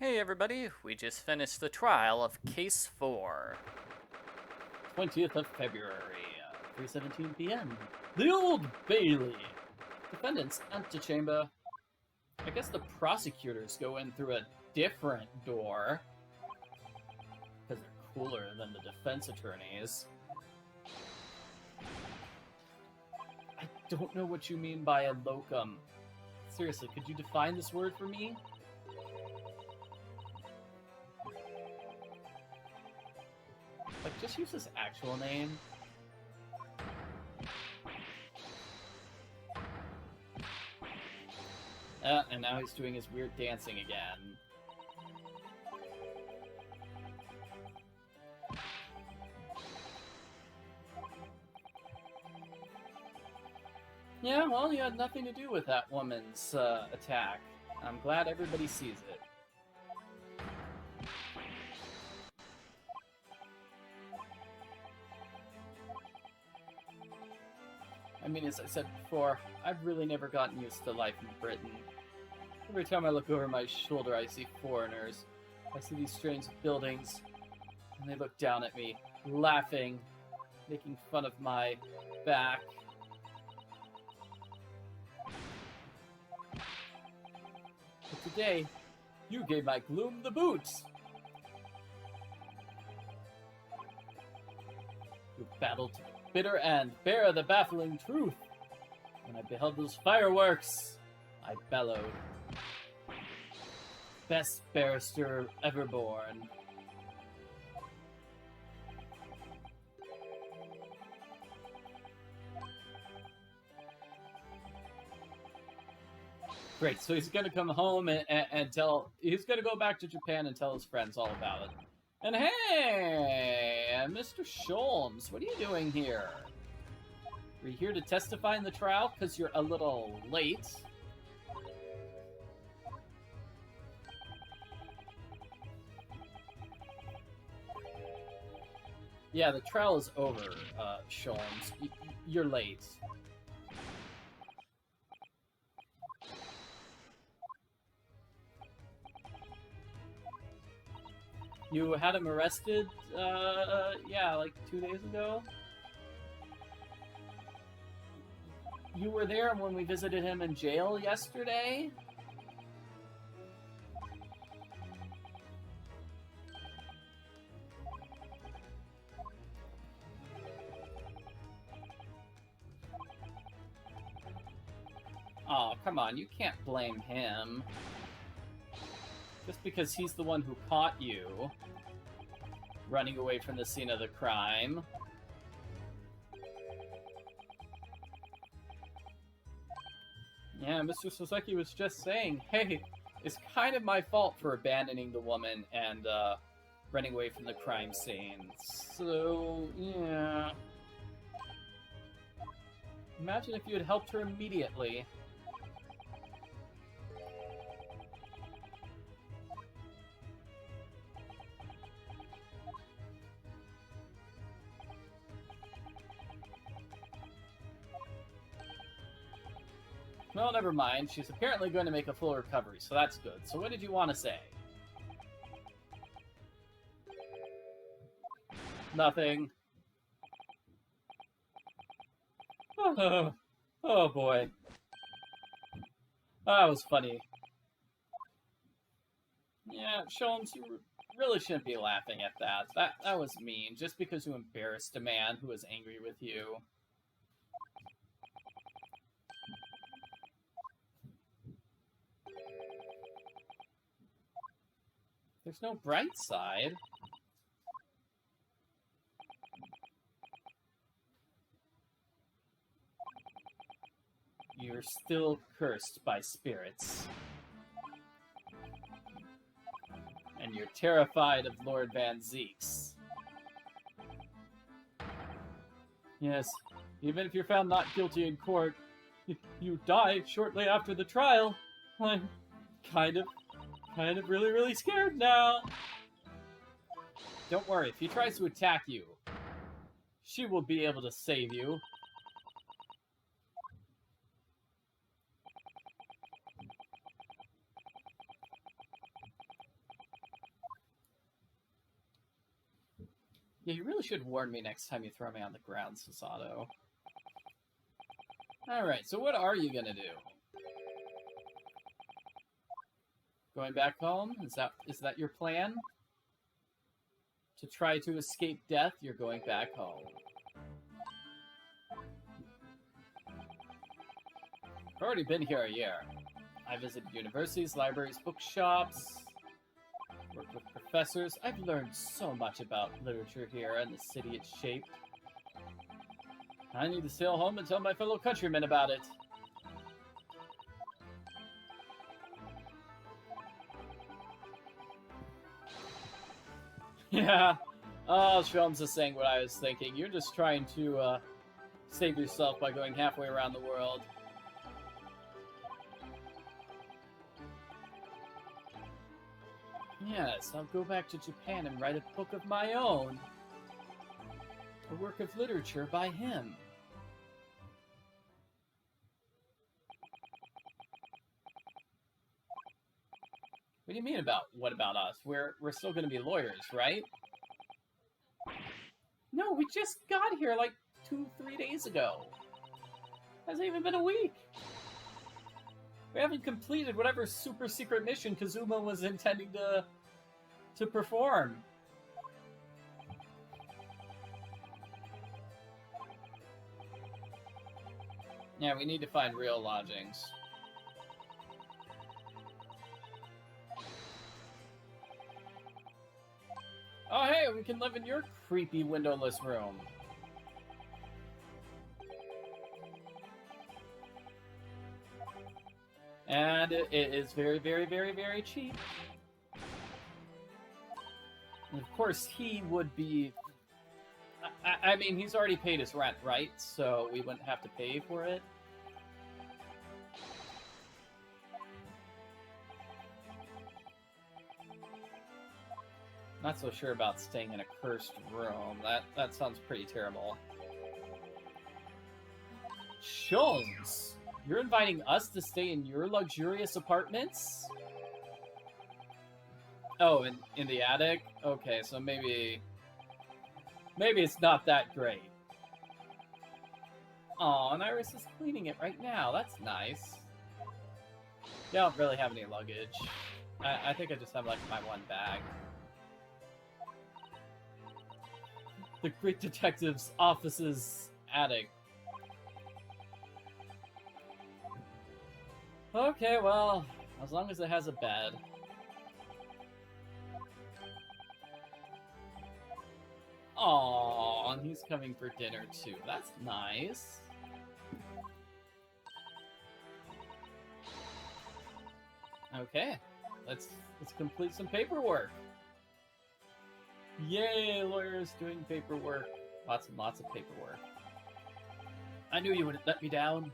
Hey everybody, we just finished the trial of Case 4. 20th of February, 3:17 p.m. The Old Bailey. Defendant's antechamber. I guess the prosecutors go in through a different door. Because they're cooler than the defense attorneys. I don't know what you mean by a locum. Seriously, could you define this word for me? Like, just use his actual name. And now he's doing his weird dancing again. Yeah, well, you had nothing to do with that woman's attack. I'm glad everybody sees it. I mean, as I said before, I've really never gotten used to life in Britain. Every time I look over my shoulder, I see foreigners. I see these strange buildings, and they look down at me, laughing, making fun of my back. But today, you gave my gloom the boot! You battled to the bitter end, bare the baffling truth. When I beheld those fireworks, I bellowed. Best barrister ever born. Great, so he's gonna come home and tell... He's gonna go back to Japan and tell his friends all about it. And hey, Mr. Sholmes, what are you doing here? Are you here to testify in the trial? Because you're a little late. Yeah, the trial is over, Sholmes. You're late. You had him arrested, yeah, like 2 days ago? You were there when we visited him in jail yesterday? Oh, come on, you can't blame him. Just because he's the one who caught you running away from the scene of the crime. Yeah, Mr. Suzuki was just saying, hey, it's kind of my fault for abandoning the woman and running away from the crime scene. So, yeah. Imagine if you had helped her immediately. Well, never mind. She's apparently going to make a full recovery, so that's good. So what did you want to say? Nothing. Oh, oh boy. That was funny. Yeah, Sholmes, you really shouldn't be laughing at that. That was mean, just because you embarrassed a man who was angry with you. There's no bright side. You're still cursed by spirits. And you're terrified of Lord Van Zeeks. Yes, even if you're found not guilty in court, you die shortly after the trial. I'm kind of really, really scared now. Don't worry, if he tries to attack you, she will be able to save you. Yeah, you really should warn me next time you throw me on the ground, Susato. Alright, so what are you gonna do? Going back home? Is that your plan? To try to escape death, you're going back home. I've already been here a year. I visited universities, libraries, bookshops, worked with professors. I've learned so much about literature here and the city it's shaped. I need to sail home and tell my fellow countrymen about it. Yeah. Oh, Sholmes is saying what I was thinking. You're just trying to save yourself by going halfway around the world. Yes, I'll go back to Japan and write a book of my own. A work of literature by him. What do you mean about what about us? We're still going to be lawyers, right? No, we just got here like 2-3 days ago. Hasn't even been a week. We haven't completed whatever super secret mission Kazuma was intending to perform. Yeah, we need to find real lodgings. Oh, hey, we can live in your creepy windowless room. And it is very, very, very, very cheap. And of course, he would be... I mean, he's already paid his rent, right? So we wouldn't have to pay for it. Not so sure about staying in a cursed room. That sounds pretty terrible. Sholmes! You're inviting us to stay in your luxurious apartments? Oh, in the attic? Okay, so maybe it's not that great. Aw, and Iris is cleaning it right now. That's nice. You don't really have any luggage. I think I just have, like, my one bag. The Great Detective's office's attic. Okay, well, as long as it has a bed. Aww, and he's coming for dinner too. That's nice. Okay, let's complete some paperwork. Yay, lawyers doing paperwork. Lots and lots of paperwork. I knew you wouldn't let me down.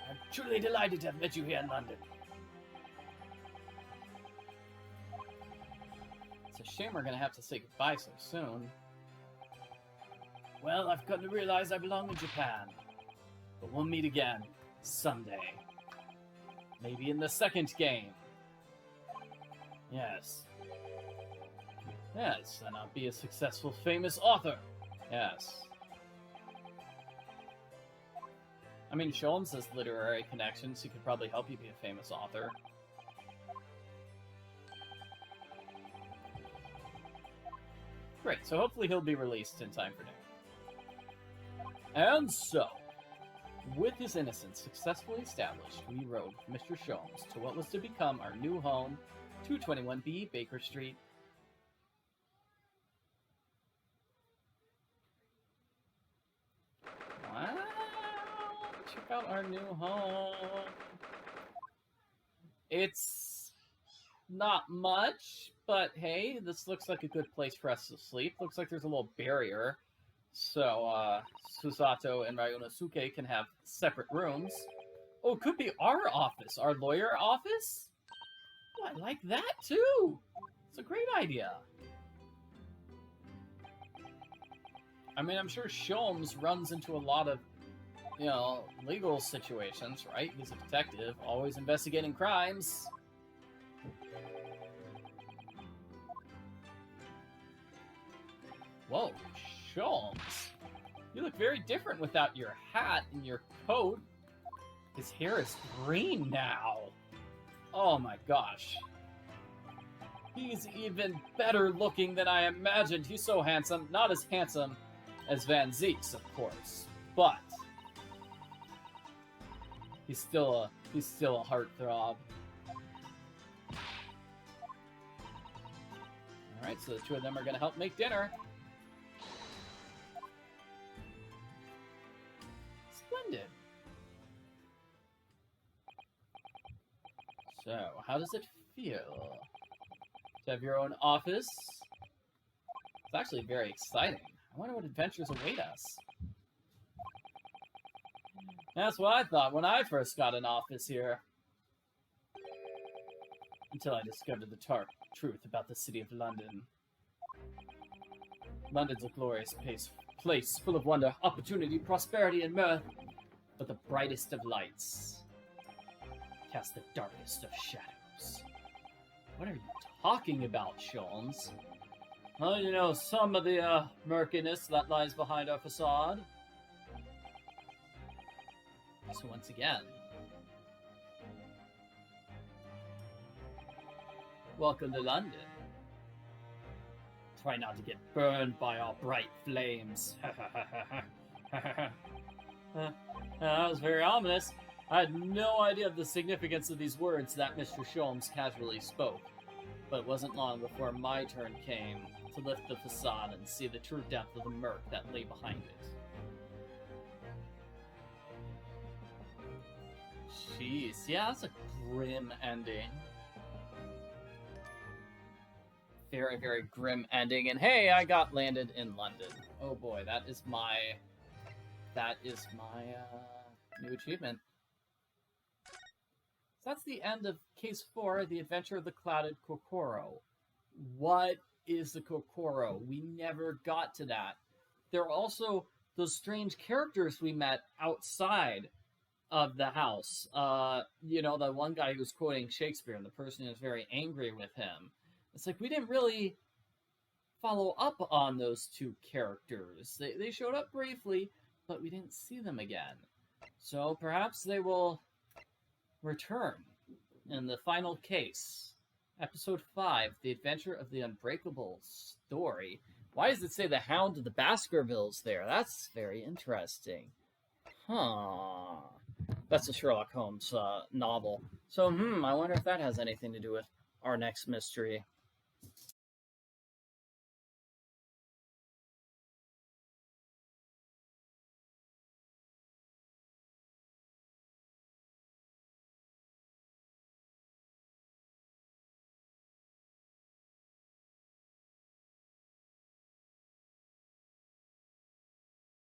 I'm truly delighted to have met you here in London. It's a shame we're gonna have to say goodbye so soon. Well, I've come to realize I belong in Japan. But we'll meet again, someday. Maybe in the second game. Yes. Yes, and I'll be a successful, famous author. Yes. I mean, Sholmes has literary connections. He could probably help you be a famous author. Great, so hopefully he'll be released in time for dinner. And so, with his innocence successfully established, we rode Mr. Sholmes to what was to become our new home, 221B Baker Street. Wow! Check out our new home. It's not much, but hey, this looks like a good place for us to sleep. Looks like there's a little barrier, so Susato and Ryunosuke can have separate rooms. Oh, it could be our office, our lawyer office? Oh, I like that too! It's a great idea. I mean, I'm sure Sholmes runs into a lot of, you know, legal situations, right? He's a detective, always investigating crimes. Whoa, Sholmes. You look very different without your hat and your coat. His hair is green now. Oh my gosh. He's even better looking than I imagined. He's so handsome. Not as handsome as Van Zieks, of course, but he's still a heartthrob. Alright, so the two of them are gonna help make dinner. Splendid. So, how does it feel to have your own office? It's actually very exciting. I wonder what adventures await us. That's what I thought when I first got an office here. Until I discovered the truth about the city of London. London's a glorious place full of wonder, opportunity, prosperity, and mirth. But the brightest of lights cast the darkest of shadows. What are you talking about, Sholmes? Well, you know, some of the murkiness that lies behind our facade. So once again, welcome to London. Try not to get burned by our bright flames. That was very ominous. I had no idea of the significance of these words that Mr. Sholmes casually spoke. But it wasn't long before my turn came to lift the facade and see the true depth of the murk that lay behind it. Jeez, yeah, that's a grim ending. Very, very grim ending. And hey, I got landed in London. Oh boy, that is my new achievement. So that's the end of Case 4, The Adventure of the Clouded Kokoro. What is the Kokoro? We never got to that. There are also those strange characters we met outside of the house. You know, the one guy who was quoting Shakespeare and the person who was very angry with him. It's like we didn't really follow up on those two characters. They showed up briefly, but we didn't see them again. So perhaps they will return in the final case. Episode 5, The Adventure of the Unbreakable Story. Why does it say the Hound of the Baskervilles there? That's very interesting. Huh. That's a Sherlock Holmes novel. So, I wonder if that has anything to do with our next mystery.